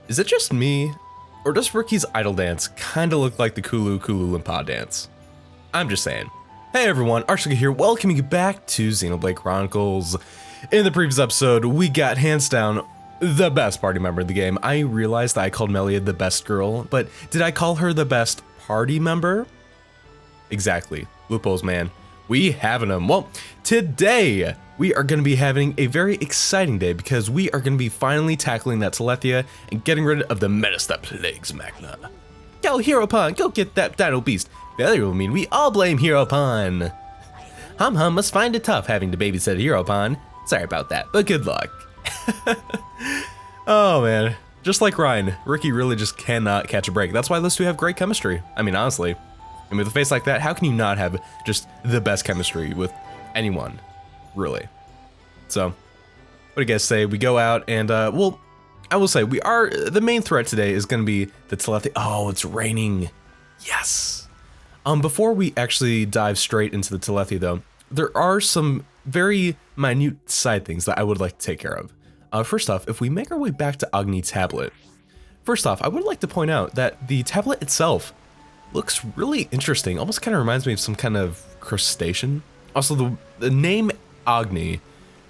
Is it just me, or does Riki's idle dance kinda look like the Kulu Kulu Limpa dance? I'm just saying. Hey everyone, ArchTalko here, welcoming you back to Xenoblade Chronicles. In the previous episode, we got hands down the best party member of the game. I realized that I called Melia the best girl, but did I call her the best party member? Exactly, loopholes, man. We having them. Well, today we are going to be having a very exciting day because we are going to be finally tackling that Telethia and getting rid of the menace that plagues Makna. Go Heropon, go get that dinobeast. Failure will mean we all blame Heropon. Hum must find it tough having to babysit Heropon. Sorry about that, but good luck. Oh man, just like Ryan, Riki really just cannot catch a break. That's why those two have great chemistry. I mean, honestly. And with a face like that, how can you not have just the best chemistry with anyone, really? So, what do you guys say? We go out and, well, I will say, the main threat today is going to be the Telethia. Oh, it's raining. Yes. Before we actually dive straight into the Telethia, though, there are some very minute side things that I would like to take care of. First off, if we make our way back to Agni Tablet, first off, I would like to point out that the tablet itself looks really interesting. Almost kind of reminds me of some kind of crustacean. Also, the name Agni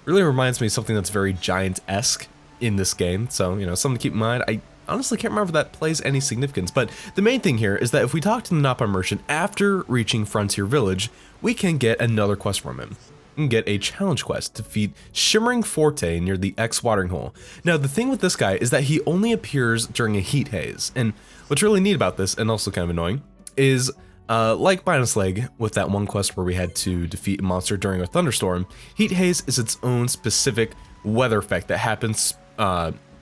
really reminds me of something that's very giant-esque in this game. So, you know, something to keep in mind. I honestly can't remember if that plays any significance, but the main thing here is that if we talk to the Napa merchant after reaching Frontier Village, we can get another quest from him. We can get a challenge quest to defeat Shimmering Forte near the X watering hole. Now, the thing with this guy is that he only appears during a heat haze, and what's really neat about this, and also kind of annoying, is like Binus Leg with that one quest where we had to defeat a monster during a thunderstorm, heat haze is its own specific weather effect that happens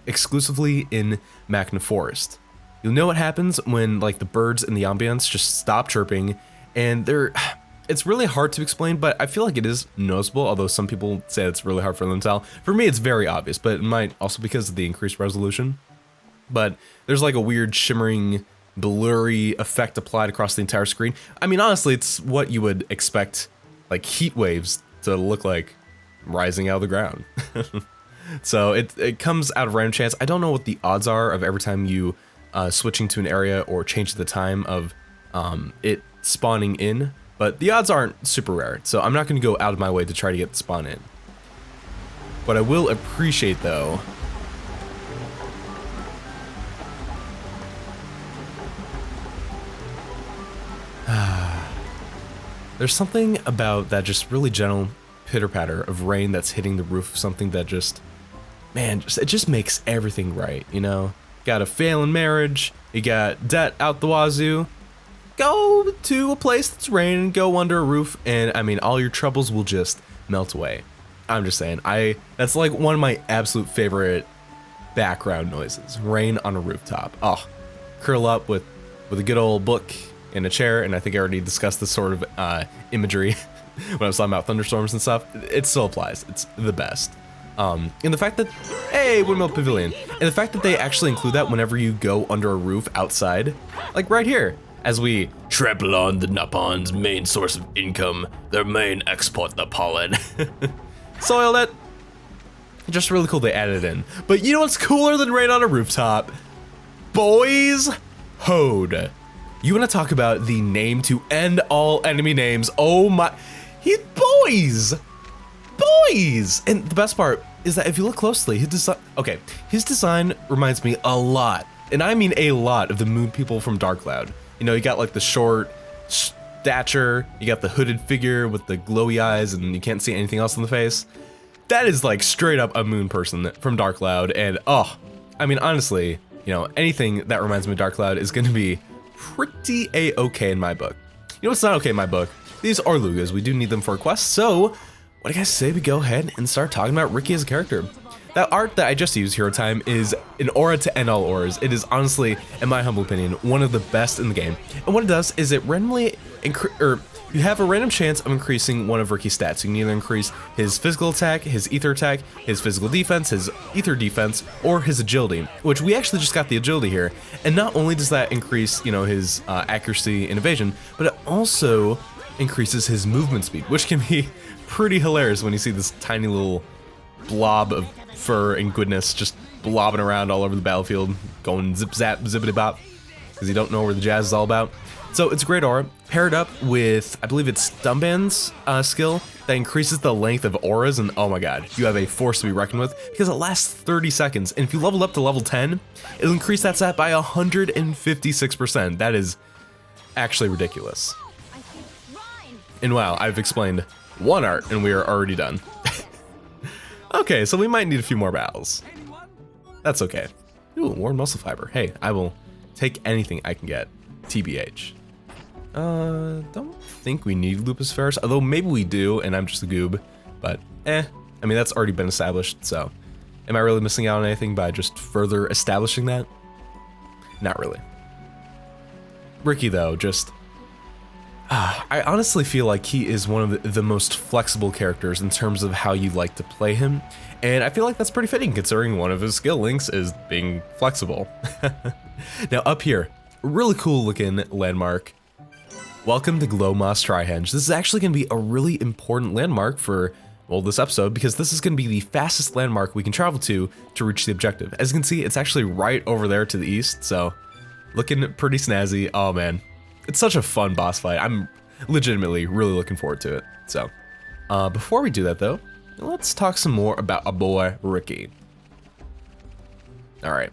exclusively in Makna Forest. You'll know what happens when like the birds in the ambience just stop chirping, and it's really hard to explain, but I feel like it is noticeable, although some people say it's really hard for them to tell. For me, it's very obvious, but it might also because of the increased resolution. But there's like a weird shimmering, blurry effect applied across the entire screen. I mean, honestly, it's what you would expect like heat waves to look like rising out of the ground. So it comes out of random chance. I don't know what the odds are of every time you switching to an area or change the time of it spawning in, but the odds aren't super rare. So I'm not going to go out of my way to try to get the spawn in. What I will appreciate though, there's something about that just really gentle pitter-patter of rain that's hitting the roof of something that just, man, it just makes everything right, you know? Got a failing marriage, you got debt out the wazoo, go to a place that's raining, go under a roof, and I mean, all your troubles will just melt away. I'm just saying, that's like one of my absolute favorite background noises, rain on a rooftop. Oh, curl up with a good old book in a chair, and I think I already discussed this sort of imagery when I was talking about thunderstorms and stuff. It still applies. It's the best. And the fact that, hey, Windmill Pavilion, and the fact that they actually include that whenever you go under a roof outside, like right here, as we trample on the Napon's main source of income, their main export, the pollen. Soiled it. Just really cool they added it in. But you know what's cooler than rain on a rooftop? Boys Hode. You want to talk about the name to end all enemy names? Oh my, boys! Boys! And the best part is that if you look closely, his design reminds me a lot, and I mean a lot, of the moon people from Dark Cloud. You know, you got like the short stature, you got the hooded figure with the glowy eyes, and you can't see anything else in the face. That is like straight up a moon person from Dark Cloud, and oh, I mean, honestly, you know, anything that reminds me of Dark Cloud is going to be pretty a-okay in my book. You know what's not okay in my book? These are Lugas. We do need them for a quest, so what do you guys say we go ahead and start talking about Riki as a character? That art that I just used, Hero Time, is an aura to end all auras. It is honestly, in my humble opinion, one of the best in the game. And what it does is it randomly you have a random chance of increasing one of Riki's stats. You can either increase his physical attack, his ether attack, his physical defense, his ether defense, or his agility, which we actually just got the agility here. And not only does that increase, you know, his accuracy and evasion, but it also increases his movement speed, which can be pretty hilarious when you see this tiny little blob of fur and goodness just blobbing around all over the battlefield, going zip zap zippity bop, because you don't know where the jazz is all about. So it's a great aura, paired up with, I believe it's Dumband's skill that increases the length of auras, and oh my god, you have a force to be reckoned with, because it lasts 30 seconds, and if you level up to level 10, it'll increase that stat by 156%. That is actually ridiculous. And wow, I've explained one art, and we are already done. Okay, so we might need a few more battles. That's okay. Ooh, warm muscle fiber. Hey, I will take anything I can get. TBH. Don't think we need Lupus Ferris, although maybe we do, and I'm just a goob. But, I mean, that's already been established, so... Am I really missing out on anything by just further establishing that? Not really. Riki, though, just... I honestly feel like he is one of the most flexible characters in terms of how you like to play him, and I feel like that's pretty fitting considering one of his skill links is being flexible. Now up here, really cool looking landmark. Welcome to Glowmoss Trihenge. This is actually going to be a really important landmark for, well, this episode, because this is going to be the fastest landmark we can travel to reach the objective. As you can see, it's actually right over there to the east, so looking pretty snazzy. Oh man. It's such a fun boss fight. I'm legitimately really looking forward to it. So, before we do that though, let's talk some more about our boy Riki. All right.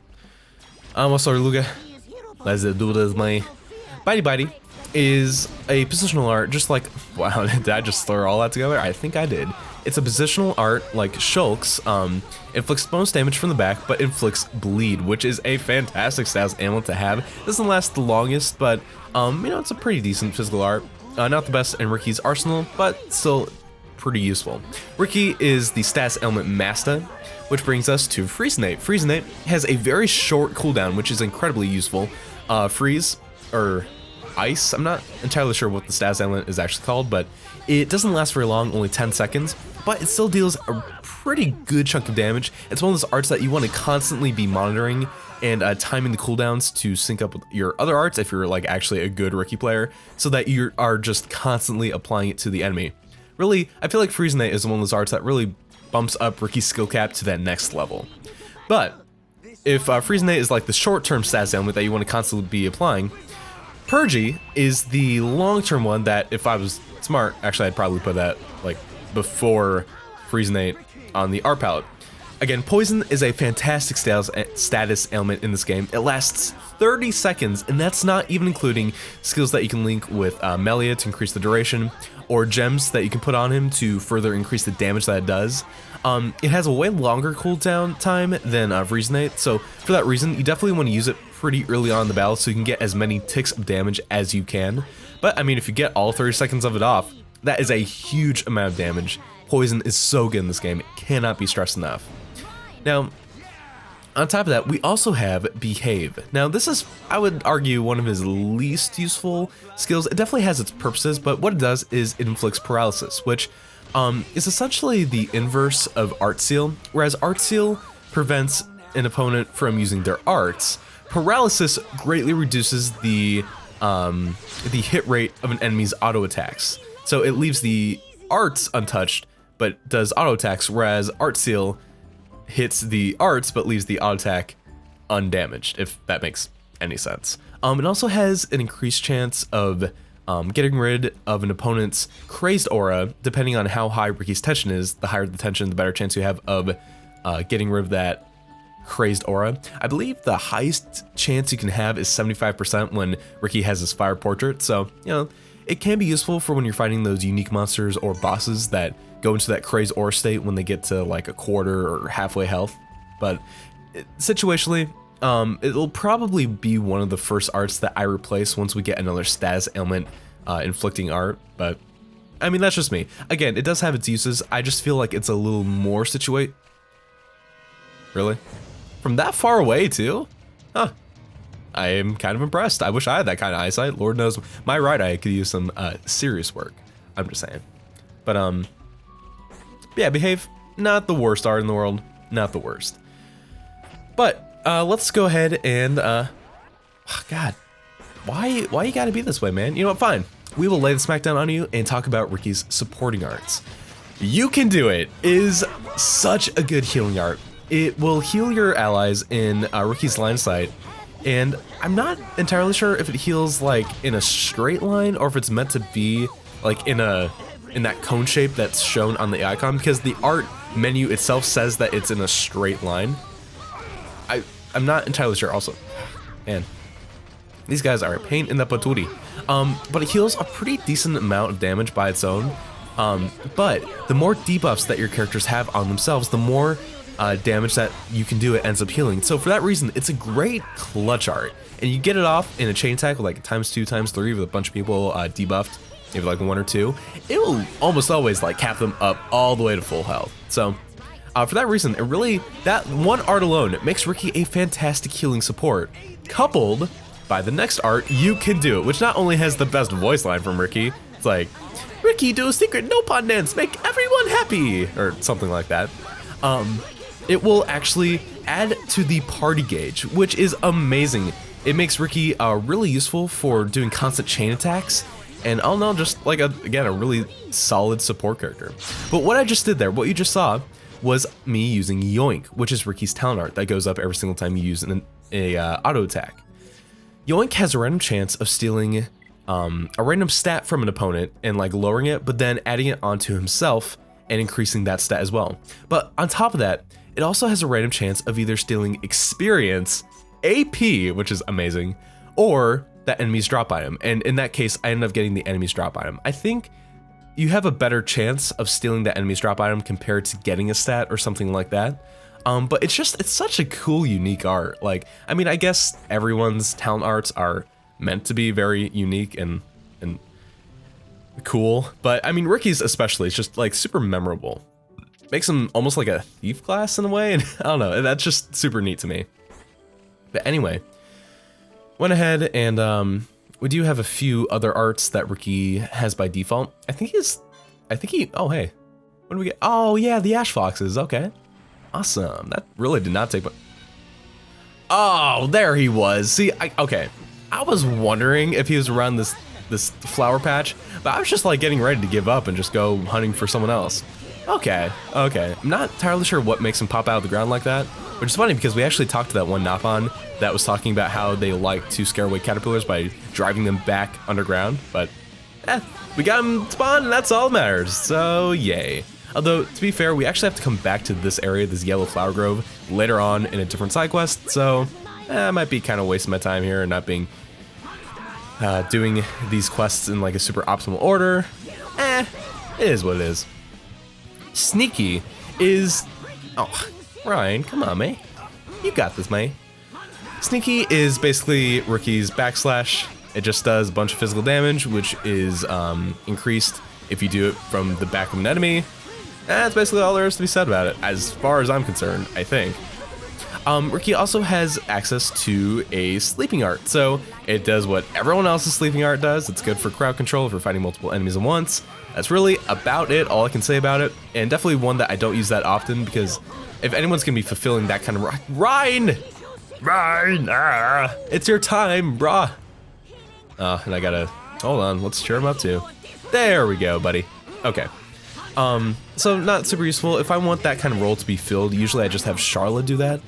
What's up, Luga? Let's do this, my Bitey is a positional art, just like, wow, did I just throw all that together? I think I did. It's a positional art like Shulk's, inflicts bonus damage from the back, but inflicts bleed, which is a fantastic status amulet to have. Doesn't last the longest, but, you know, it's a pretty decent physical art. Not the best in Riki's arsenal, but still pretty useful. Riki is the status element Master, which brings us to Freezenate. Freezenate has a very short cooldown, which is incredibly useful. Freeze, or Ice, I'm not entirely sure what the status element is actually called, but it doesn't last very long, only 10 seconds, but it still deals a pretty good chunk of damage. It's one of those arts that you want to constantly be monitoring and timing the cooldowns to sync up with your other arts if you're like actually a good Riki player, so that you are just constantly applying it to the enemy. Really, I feel like Freezenate is one of those arts that really bumps up Riki's skill cap to that next level. But if Freezenate is like the short-term status element that you want to constantly be applying, Purgy is the long-term one that, if I was smart, actually I'd probably put that like before Freezenate on the art palette. Again, Poison is a fantastic status ailment in this game. It lasts 30 seconds, and that's not even including skills that you can link with Melia to increase the duration, or gems that you can put on him to further increase the damage that it does. It has a way longer cooldown time than Freezenate, so for that reason, you definitely want to use it pretty early on in the battle so you can get as many ticks of damage as you can. But I mean, if you get all 30 seconds of it off, that is a huge amount of damage. Poison is so good in this game, it cannot be stressed enough. Now, on top of that, we also have Behave. Now, this is, I would argue, one of his least useful skills. It definitely has its purposes, but what it does is it inflicts paralysis, which is essentially the inverse of Art Seal. Whereas Art Seal prevents an opponent from using their arts, paralysis greatly reduces the hit rate of an enemy's auto attacks. So it leaves the arts untouched, but does auto attacks, whereas Art Seal hits the arts but leaves the auto attack undamaged, if that makes any sense. It also has an increased chance of getting rid of an opponent's crazed aura, depending on how high Riki's tension is. The higher the tension, the better chance you have of getting rid of that crazed aura. I believe the highest chance you can have is 75% when Riki has his fire portrait, so, you know, it can be useful for when you're fighting those unique monsters or bosses that go into that crazed aura state when they get to like a quarter or halfway health. But situationally, it'll probably be one of the first arts that I replace once we get another status ailment inflicting art, but I mean, that's just me. Again, it does have its uses. I just feel like it's a little more Really? From that far away too? Huh. I am kind of impressed. I wish I had that kind of eyesight. Lord knows my right eye could use some serious work. I'm just saying. But yeah, Behave, not the worst art in the world. Not the worst. But let's go ahead and God, why you gotta be this way, man? You know what, fine. We will lay the smackdown on you and talk about Riki's supporting arts. You Can Do It is such a good healing art. it will heal your allies in Riki's line of sight. And I'm not entirely sure if it heals like in a straight line or if it's meant to be like in that cone shape that's shown on the icon, because the art menu itself says that it's in a straight line. I'm not entirely sure also. Man, these guys are a pain in the patootie. But it heals a pretty decent amount of damage by its own. But the more debuffs that your characters have on themselves, the more damage that you can do it ends up healing. So for that reason, it's a great clutch art. And you get it off in a chain attack with like ×2, ×3 with a bunch of people debuffed, maybe like 1 or 2. It will almost always like cap them up all the way to full health. So for that reason, it really, that one art alone makes Riki a fantastic healing support, coupled by the next art, You Can Do It, which not only has the best voice line from Riki, it's like, Riki, do a secret no-pun dance, make everyone happy, or something like that. It will actually add to the party gauge, which is amazing. It makes Riki really useful for doing constant chain attacks, and all in all, just like, again, a really solid support character. But what I just did there, what you just saw, was me using Yoink, which is Riki's talent art that goes up every single time you use a auto attack. Yoink has a random chance of stealing a random stat from an opponent and like lowering it, but then adding it onto himself and increasing that stat as well. But on top of that, it also has a random chance of either stealing experience, AP, which is amazing, or that enemy's drop item. And in that case, I ended up getting the enemy's drop item. I think you have a better chance of stealing that enemy's drop item compared to getting a stat or something like that. But it's such a cool, unique art. Like, I mean, I guess everyone's talent arts are meant to be very unique and cool, but I mean, Riki's especially, it's just like super memorable. Makes him almost like a thief class in a way, and I don't know, that's just super neat to me. But anyway, went ahead and we do have a few other arts that Riki has by default. I think he, oh hey, what do we get? Oh yeah, the ash foxes, okay. Awesome, that really did not take, oh, there he was. See, okay, I was wondering if he was around this flower patch, but I was just like getting ready to give up and just go hunting for someone else. Okay. I'm not entirely sure what makes him pop out of the ground like that, which is funny because we actually talked to that one Napon that was talking about how they like to scare away caterpillars by driving them back underground, but we got him spawned and that's all that matters, so yay. Although, to be fair, we actually have to come back to this area, this yellow flower grove, later on in a different side quest, so I might be kind of wasting my time here and not being doing these quests in like a super optimal order. It is what it is. Sneaky is, oh, Ryan, come on, mate. You got this, mate. Sneaky is basically Riki's backslash. It just does a bunch of physical damage, which is increased if you do it from the back of an enemy. That's basically all there is to be said about it, as far as I'm concerned, I think. Riki also has access to a sleeping art, so it does what everyone else's sleeping art does. It's good for crowd control if you're fighting multiple enemies at once. That's really about it, all I can say about it, and definitely one that I don't use that often, because if anyone's gonna be fulfilling that kind of Ryan, it's your time, brah. And I gotta, hold on, let's cheer him up too. There we go, buddy. Okay. So not super useful. If I want that kind of role to be filled, usually I just have Charlotte do that.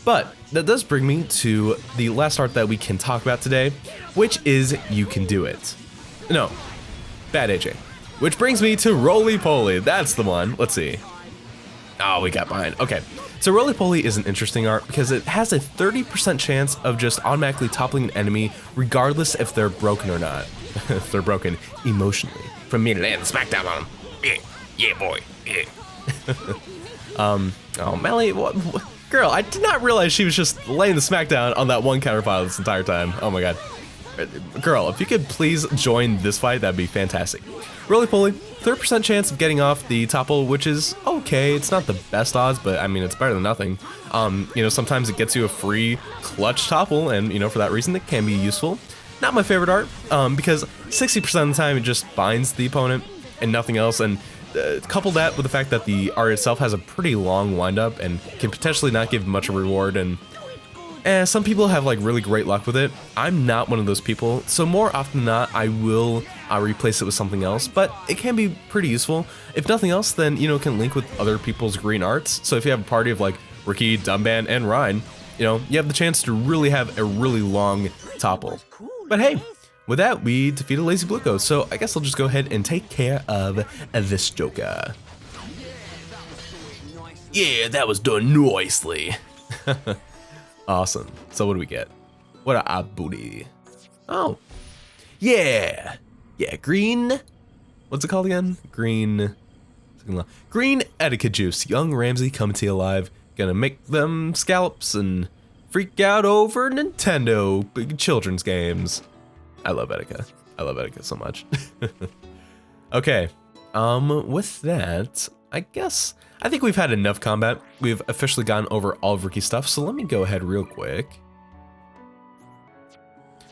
But that does bring me to the last art that we can talk about today, which is You Can Do It. No, bad AJ. Which brings me to Roly Poly. That's the one. Let's see. Oh, we got behind. Okay. So Roly Poly is an interesting art because it has a 30% chance of just automatically toppling an enemy regardless if they're broken or not. If they're broken emotionally. From me to land the smackdown on them. Yeah, boy. Yeah. Oh, Melly, what? Girl, I did not realize she was just laying the smackdown on that one counterfile this entire time. Oh my god. Girl, if you could please join this fight, that'd be fantastic. Roly Poly, 30% chance of getting off the topple, which is okay. It's not the best odds, but I mean, it's better than nothing. You know, sometimes it gets you a free clutch topple, and you know, for that reason, it can be useful. Not my favorite art, because 60% of the time it just binds the opponent and nothing else, and couple that with the fact that the art itself has a pretty long windup and can potentially not give much of a reward, and some people have like really great luck with it. I'm not one of those people, so more often than not I will replace it with something else, but it can be pretty useful. If nothing else, then you know, it can link with other people's green arts. So if you have a party of like Riki, Dumban, and Rhine, you know, you have the chance to really have a really long topple. But hey, with that, we defeated Lazy Bluko, so I guess I'll just go ahead and take care of this Joker. Yeah, that was done nicely. Awesome. So what do we get? What a booty. Oh. Yeah. Yeah, green. What's it called again? Green etiquette juice. Young Ramsey coming to you alive. Gonna make them scallops and freak out over Nintendo big children's games. I love etiquette. I love etiquette so much. Okay. With that, I think we've had enough combat. We've officially gotten over all of Riki's stuff, so let me go ahead real quick.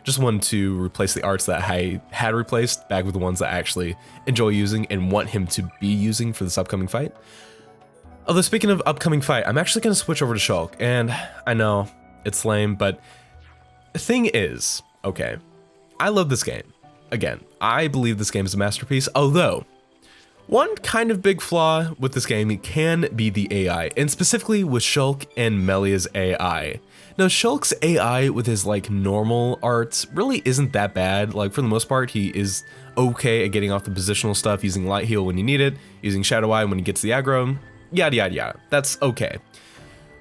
Just wanted to replace the arts that I had replaced back with the ones that I actually enjoy using and want him to be using for this upcoming fight. Although speaking of upcoming fight, I'm actually gonna switch over to Shulk, and I know it's lame, but the thing is, okay, I love this game. Again, I believe this game is a masterpiece, although one kind of big flaw with this game can be the AI, and specifically with Shulk and Melia's AI. Now, Shulk's AI with his like normal arts really isn't that bad. Like for the most part, he is okay at getting off the positional stuff, using Light Heal when you need it, using Shadow Eye when he gets the aggro, yada yada yada. That's okay.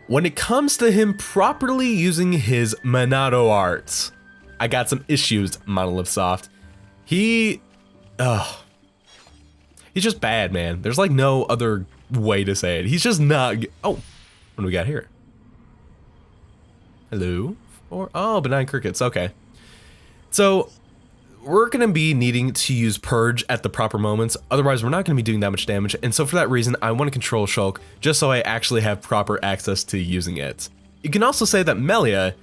When it comes to him properly using his Monado arts, I got some issues, Monolith Soft. He's just bad, man. There's like no other way to say it. He's just not. Oh, what do we got here? Hello? Oh, benign crickets. Okay. So we're going to be needing to use Purge at the proper moments. Otherwise, we're not going to be doing that much damage. And so for that reason, I want to control Shulk just so I actually have proper access to using it. You can also say that Melia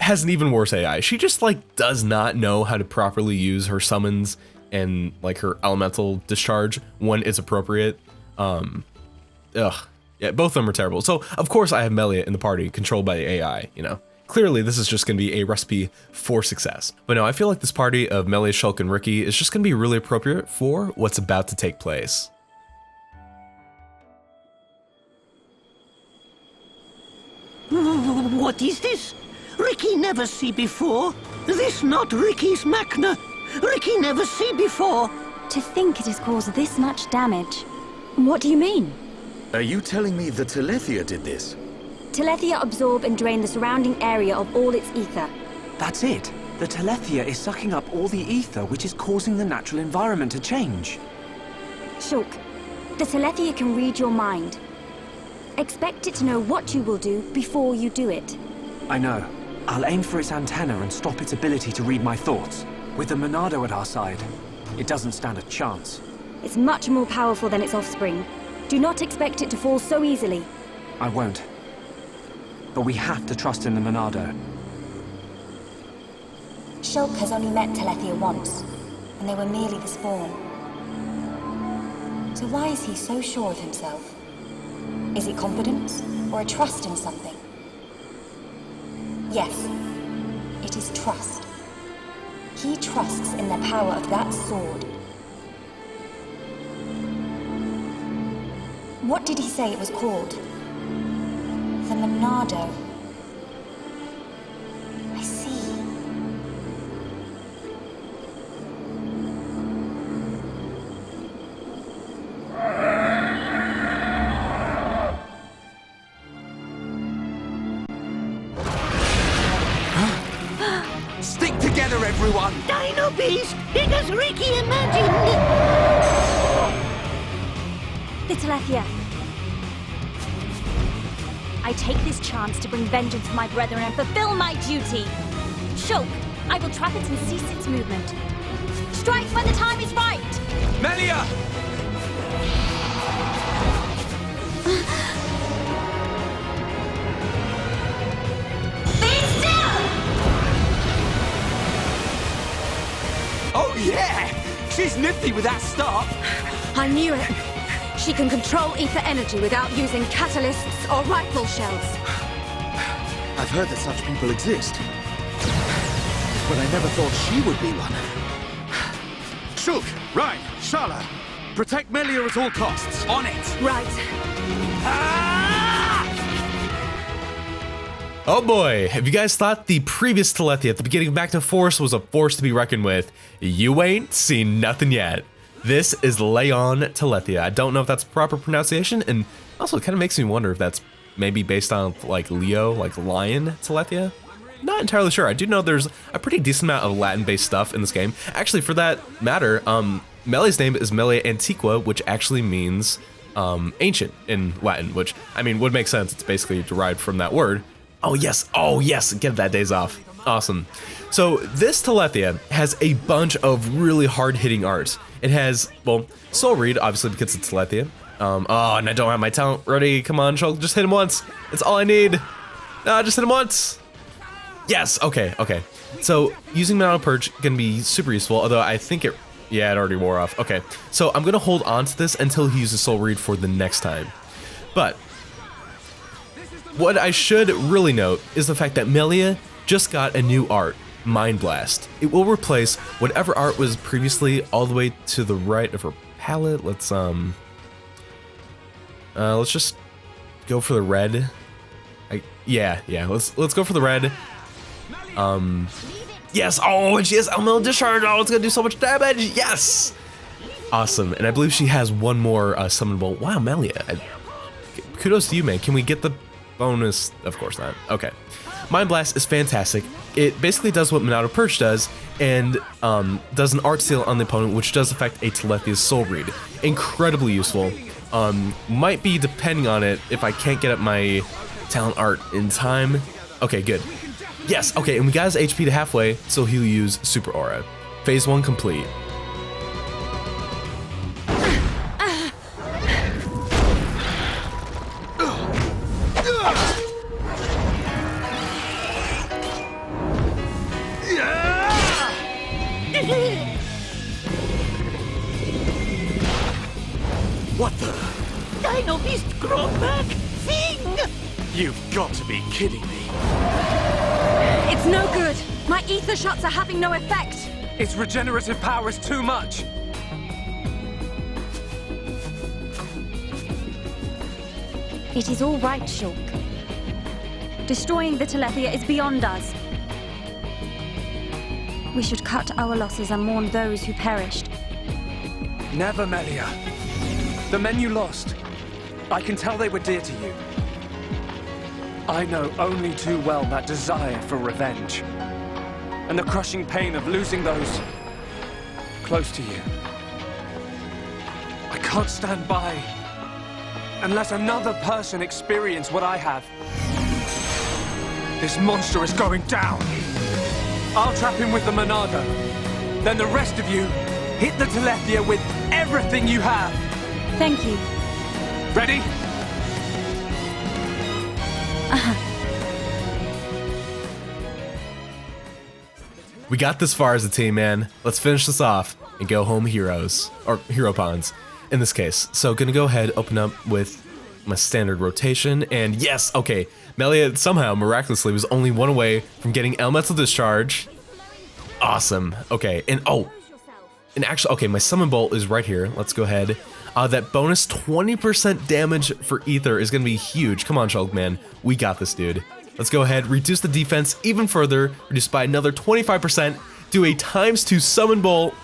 has an even worse AI. She just like does not know how to properly use her summons and like her elemental discharge when it's appropriate. Yeah, both of them are terrible. So of course I have Melia in the party controlled by the AI, you know. Clearly this is just gonna be a recipe for success. But no, I feel like this party of Melia, Shulk, and Riki is just gonna be really appropriate for what's about to take place. What is this? Riki never see before. This not Riki's Makna. Riki never see before. To think it has caused this much damage. What do you mean? Are you telling me the Telethia did this? Telethia absorb and drain the surrounding area of all its ether. That's it. The Telethia is sucking up all the ether, which is causing the natural environment to change. Shulk, the Telethia can read your mind. Expect it to know what you will do before you do it. I know. I'll aim for its antenna and stop its ability to read my thoughts. With the Monado at our side, it doesn't stand a chance. It's much more powerful than its offspring. Do not expect it to fall so easily. I won't. But we have to trust in the Monado. Shulk has only met Telethia once, and they were merely the spawn. So why is he so sure of himself? Is it confidence, or a trust in something? Yes, it is trust. He trusts in the power of that sword. What did he say it was called? The Monado. I see. Stick together, everyone! Dinobeast, big as Riki imagined. The Telethia. I take this chance to bring vengeance for my brethren and fulfill my duty. Shulk, I will trap it and cease its movement. Strike when the time is right! Melia! Be still! Oh yeah! She's nifty with that stop! I knew it. She can control ether energy without using catalysts or rifle shells. I've heard that such people exist. But I never thought she would be one. Shulk, Rhine, Shala, protect Melia at all costs. On it! Right. Ah! Oh boy, have you guys thought the previous Telethia at the beginning of Makna Forest was a force to be reckoned with? You ain't seen nothing yet. This is Leon Telethia. I don't know if that's proper pronunciation, and also it kind of makes me wonder if that's maybe based on like Leo, like Lion Telethia. Not entirely sure. I do know there's a pretty decent amount of Latin-based stuff in this game. Actually, for that matter, Melia's name is Melia Antiqua, which actually means ancient in Latin, which, I mean, would make sense. It's basically derived from that word. Oh yes, get that days off. Awesome. So this Telethia has a bunch of really hard-hitting art. It has, well, Soul Read, obviously because it's Telethia. Oh, and I don't have my talent ready. Come on, Shulk, just hit him once. It's all I need. No, just hit him once. Yes, okay. So using Manado Purge can be super useful, although I think it already wore off. Okay, so I'm gonna hold on to this until he uses Soul Read for the next time. But what I should really note is the fact that Melia just got a new art, Mind Blast. It will replace whatever art was previously all the way to the right of her palette. Let's just go for the red. Let's go for the red. Yes, oh, and she has elemental discharge. Oh, it's gonna do so much damage. Yes, awesome. And I believe she has one more summon bolt. Wow, Melia, kudos to you, man. Can we get the bonus? Of course not. Okay. Mind Blast is fantastic. It basically does what Manado Purge does, and does an art seal on the opponent, which does affect a Telethia's Soul Read. Incredibly useful. Might be depending on it if I can't get up my talent art in time. Okay, good. Yes, okay, and we got his HP to halfway, so he'll use Super Aura. Phase 1 complete. What the? Dinobeast grown back thing! You've got to be kidding me. It's no good. My ether shots are having no effect. Its regenerative power is too much. It is all right, Shulk. Destroying the Telethia is beyond us. We should cut our losses and mourn those who perished. Never, Melia. The men you lost, I can tell they were dear to you. I know only too well that desire for revenge, and the crushing pain of losing those close to you. I can't stand by and let another person experience what I have. This monster is going down. I'll trap him with the Monado. Then the rest of you, hit the Telethia with everything you have. Thank you. Ready? We got this far as a team, man. Let's finish this off and go home heroes, or Heropons in this case. So gonna go ahead, open up with my standard rotation, and yes, okay, Melia somehow miraculously was only one away from getting elemental discharge. Awesome. Okay, and actually, okay, my summon bolt is right here. Let's go ahead. That bonus 20% damage for ether is gonna be huge. Come on, Shulk, man, we got this, dude. Let's go ahead, reduce the defense even further, reduce by another 25%, do a ×2 summon bolt.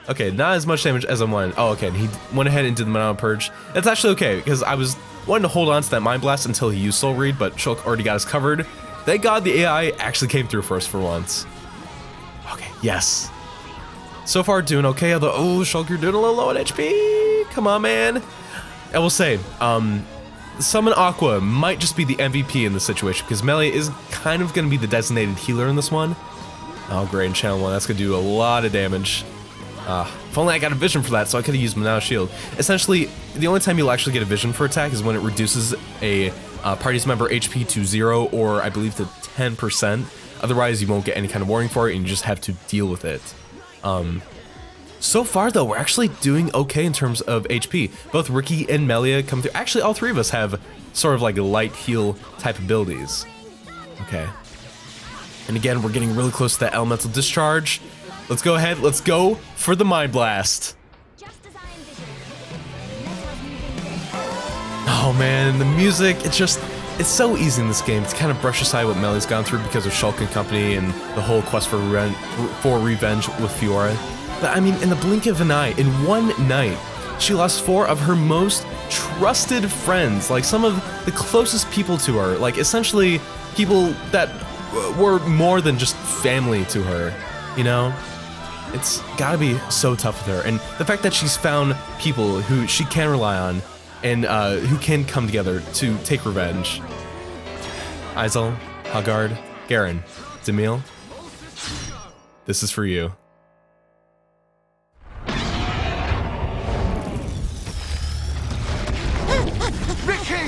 Okay, not as much damage as I wanted. Oh, okay, and he went ahead and did the Manado Purge. That's actually okay, because I was wanting to hold on to that Mind Blast until he used Soul Read, but Shulk already got us covered. Thank God the AI actually came through for us for once. Okay, yes. So far, doing okay, although, oh, Shulk, you're doing a little low on HP. Come on, man. I will say, Summon Aqua might just be the MVP in this situation, because Melia is kind of going to be the designated healer in this one. Oh, great, in Channel 1, that's going to do a lot of damage. If only I got a vision for that, so I could have used Manado Shield. Essentially, the only time you'll actually get a vision for attack is when it reduces a party's member HP to 0, or I believe to 10%. Otherwise, you won't get any kind of warning for it, and you just have to deal with it. So far, though, we're actually doing okay in terms of HP. Both Riki and Melia come through. Actually, all three of us have sort of like light heal type abilities. Okay. And again, we're getting really close to that elemental discharge. Let's go ahead. Let's go for the Mind Blast. Oh man, the music, it's just, it's so easy in this game to kind of brush aside what Melly's gone through because of Shulk and company and the whole quest for revenge with Fiora. But I mean, in the blink of an eye, in one night, she lost 4 of her most trusted friends, like some of the closest people to her, like essentially people that were more than just family to her, you know? It's gotta be so tough with her, and the fact that she's found people who she can rely on and who can come together to take revenge. Aizel, Hogard, Garan, Damil, this is for you. Riki!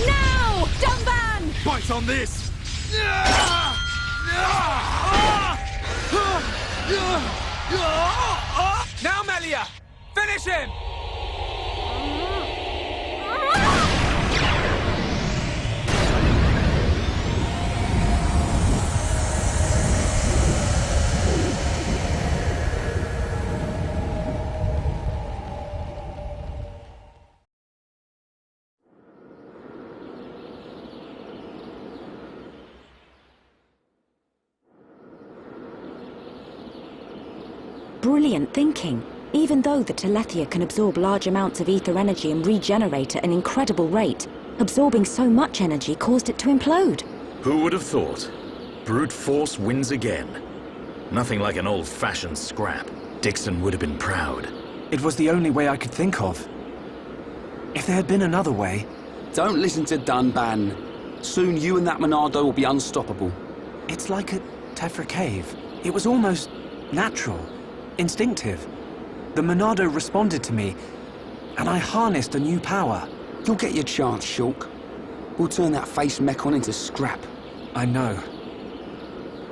Now! Dumban! Bite on this! Now, Melia! Finish him! Brilliant thinking. Even though the Telethia can absorb large amounts of ether energy and regenerate at an incredible rate, absorbing so much energy caused it to implode. Who would have thought? Brute force wins again. Nothing like an old-fashioned scrap. Dixon would have been proud. It was the only way I could think of. If there had been another way... Don't listen to Dunban. Soon you and that Monado will be unstoppable. It's like a Tephra cave. It was almost natural, instinctive. The Monado responded to me, and I harnessed a new power. You'll get your chance, Shulk. We'll turn that face mechon into scrap. I know.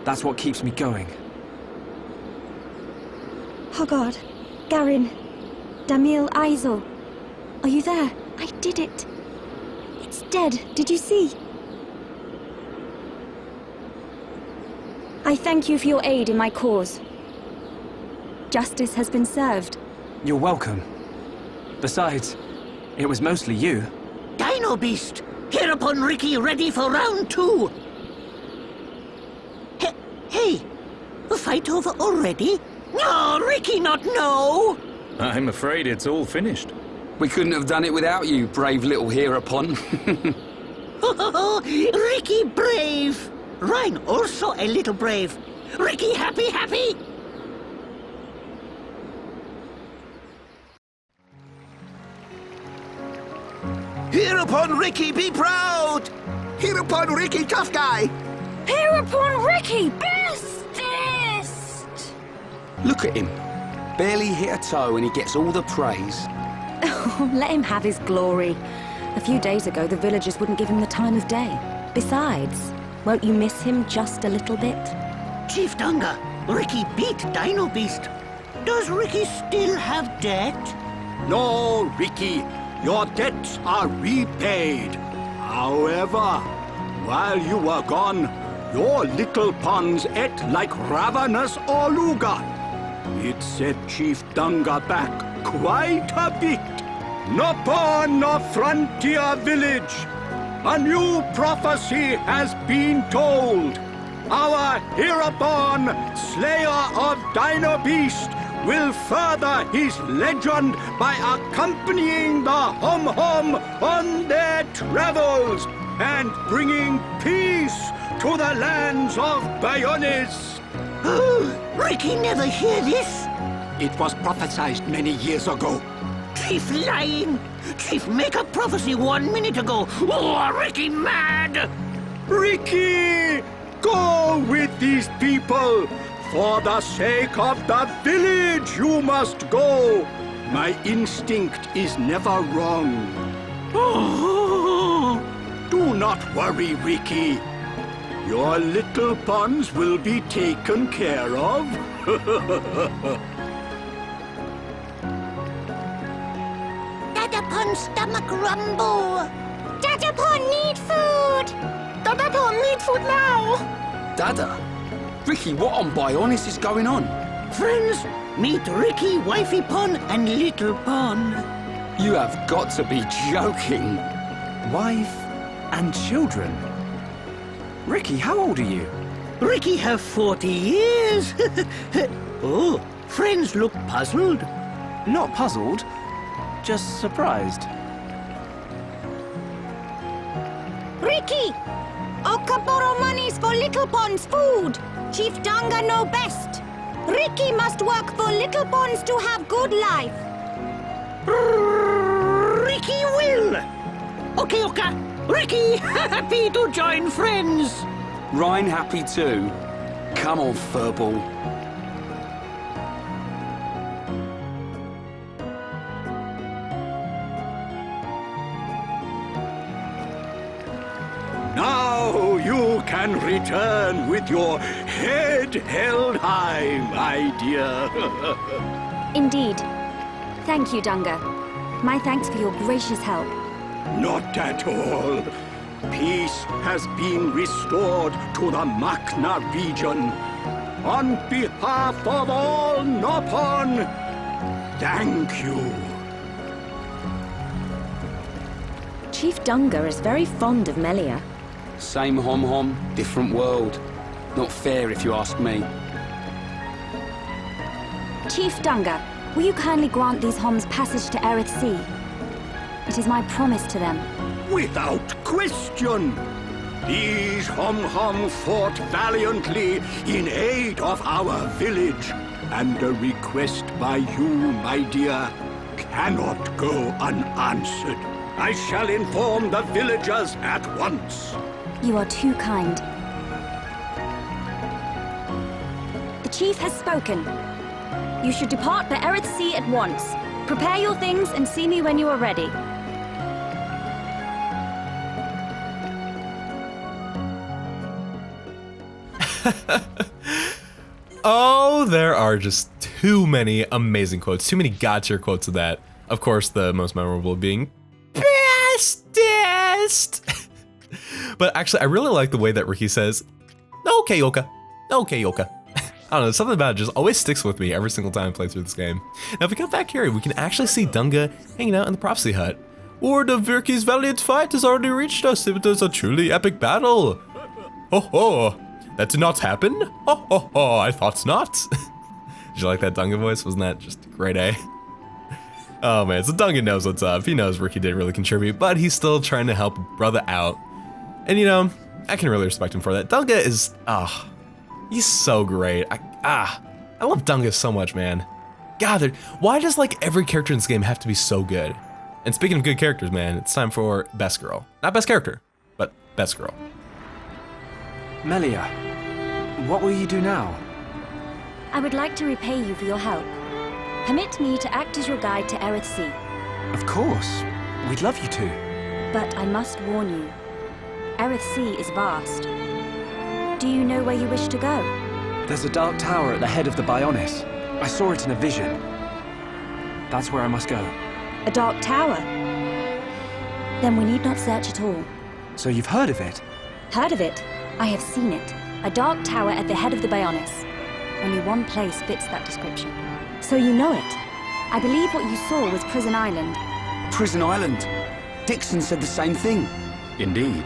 That's what keeps me going. Hogard, Garan, Damil, Aizel. Are you there? I did it. It's dead. Did you see? I thank you for your aid in my cause. Justice has been served. You're welcome. Besides, it was mostly you. Dinobeast! Heropon Riki ready for round 2! Hey! The fight over already? No, Riki not no! I'm afraid it's all finished. We couldn't have done it without you, brave little Heropon. Riki brave! Rhine also a little brave. Riki happy, happy! Heropon Riki, be proud! Heropon Riki, tough guy! Heropon Riki, bestest! Look at him. Barely hit a toe and he gets all the praise. Let him have his glory. A few days ago, the villagers wouldn't give him the time of day. Besides, won't you miss him just a little bit? Chief Dunga, Riki beat Dinobeast. Does Riki still have debt? No, Riki. Your debts are repaid. However, while you were gone, your little pawns ate like ravenous Oluga. It set Chief Dunga back quite a bit. No pawn, no frontier village. A new prophecy has been told. Our Heropon, slayer of dinobeast, will further his legend by accompanying the Hom-Hom on their travels and bringing peace to the lands of Bionis. Riki never hear this? It was prophesied many years ago. Chief lying! Chief make a prophecy 1 minute ago! Oh, Riki mad! Riki, go with these people! For the sake of the village, you must go! My instinct is never wrong. Do not worry, Riki. Your little pawns will be taken care of. Dadapon stomach rumble! Dadapon need food! Dadapon need food now! Dada? Riki, what on Bionis is going on? Friends, meet Riki, Wifey Pon, and Little Pon. You have got to be joking. Wife and children. Riki, how old are you? Riki have 40 years. Oh, friends look puzzled. Not puzzled, just surprised. Riki! Oka borrow monies for Little Pon's food. Chief Danga know best. Riki must work for Little Pons to have good life. Riki will. Okay, Oka. Riki, happy to join friends. Ryan happy too. Come on, furball. Now you can return with your head held high, my dear. Indeed. Thank you, Dunga. My thanks for your gracious help. Not at all. Peace has been restored to the Makna region. On behalf of all Nopon, thank you. Chief Dunga is very fond of Melia. Same hom-hom, different world. Not fair if you ask me. Chief Dunga, will you kindly grant these homs passage to Eryth Sea? It is my promise to them. Without question. These hom-hom fought valiantly in aid of our village, and a request by you, my dear, cannot go unanswered. I shall inform the villagers at once. You are too kind. The chief has spoken. You should depart for Eryth Sea at once. Prepare your things and see me when you are ready. Oh, there are just too many amazing quotes, too many god tier quotes of that. Of course, the most memorable being bestest. But actually, I really like the way that Riki says, "Okay, Yoka. Okay, Yoka." I don't know, something about it just always sticks with me every single time I play through this game. Now, if we come back here, we can actually see Dunga hanging out in the prophecy hut. Word of Virki's valiant fight has already reached us. It was a truly epic battle. Ho ho! That did not happen? Ho ho ho! I thought not. Did you like that Dunga voice? Wasn't that just great, eh? Oh man, so Dunga knows what's up. He knows Riki didn't really contribute, but he's still trying to help brother out. And you know, I can really respect him for that. Dunga is, he's so great. I love Dunga so much, man. God, why does like every character in this game have to be so good? And speaking of good characters, man, it's time for best girl. Not best character, but best girl. Melia, what will you do now? I would like to repay you for your help. Permit me to act as your guide to Eryth Sea. Of course. We'd love you to. But I must warn you. Eryth Sea is vast. Do you know where you wish to go? There's a dark tower at the head of the Bionis. I saw it in a vision. That's where I must go. A dark tower? Then we need not search at all. So you've heard of it? Heard of it? I have seen it. A dark tower at the head of the Bionis. Only one place fits that description. So you know it. I believe what you saw was Prison Island. Prison Island. Dixon said the same thing. Indeed.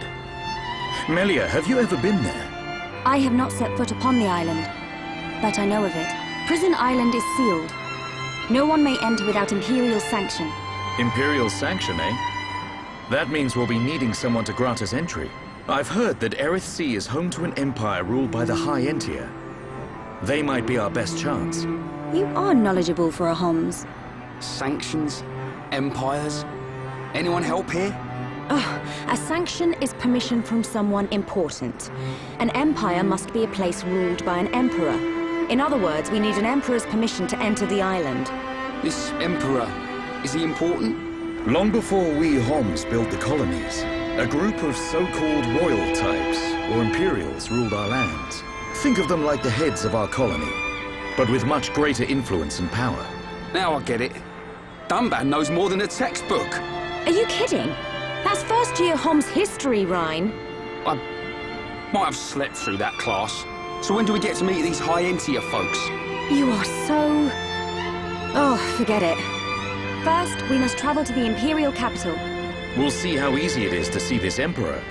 Melia, have you ever been there? I have not set foot upon the island, but I know of it. Prison Island is sealed. No one may enter without Imperial sanction. Imperial sanction, eh? That means we'll be needing someone to grant us entry. I've heard that Eryth Sea is home to an empire ruled by the High Entia. They might be our best chance. You are knowledgeable for a Homs. Sanctions? Empires? Anyone help here? A sanction is permission from someone important. An empire must be a place ruled by an emperor. In other words, we need an emperor's permission to enter the island. This emperor, is he important? Long before we Homs built the colonies, a group of so-called royal types, or imperials, ruled our lands. Think of them like the heads of our colony, but with much greater influence and power. Now I get it. Dunban knows more than a textbook. Are you kidding? That's first year Homs history, Ryan. Might have slept through that class. So when do we get to meet these high-entier folks? You are so... Oh, forget it. First, we must travel to the Imperial capital. We'll see how easy it is to see this Emperor.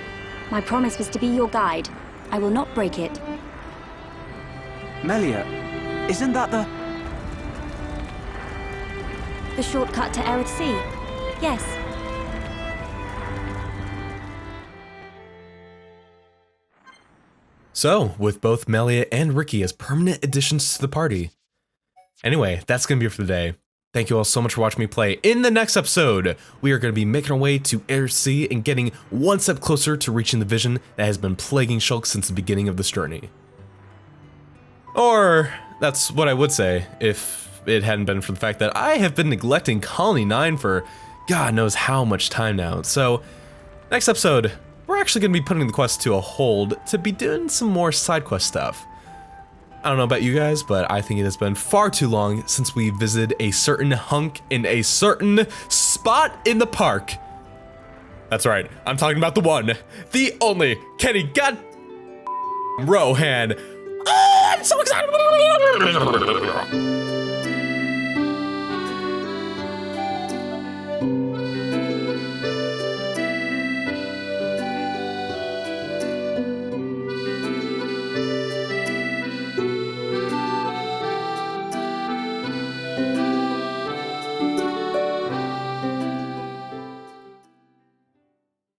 My promise was to be your guide. I will not break it. Melia, isn't that the... The shortcut to Eryth Sea? Yes. So, with both Melia and Riki as permanent additions to the party. Anyway, that's going to be it for today. Thank you all so much for watching me play. In the next episode, we are going to be making our way to Eryth Sea and getting one step closer to reaching the vision that has been plaguing Shulk since the beginning of this journey. Or, that's what I would say if it hadn't been for the fact that I have been neglecting Colony 9 for God knows how much time now. So, next episode, we're actually going to be putting the quest to a hold to be doing some more side quest stuff. I don't know about you guys, but I think it has been far too long since we visited a certain hunk in a certain spot in the park. That's right, I'm talking about the one, the only, Kenny God Rohan. Oh, I'm so excited!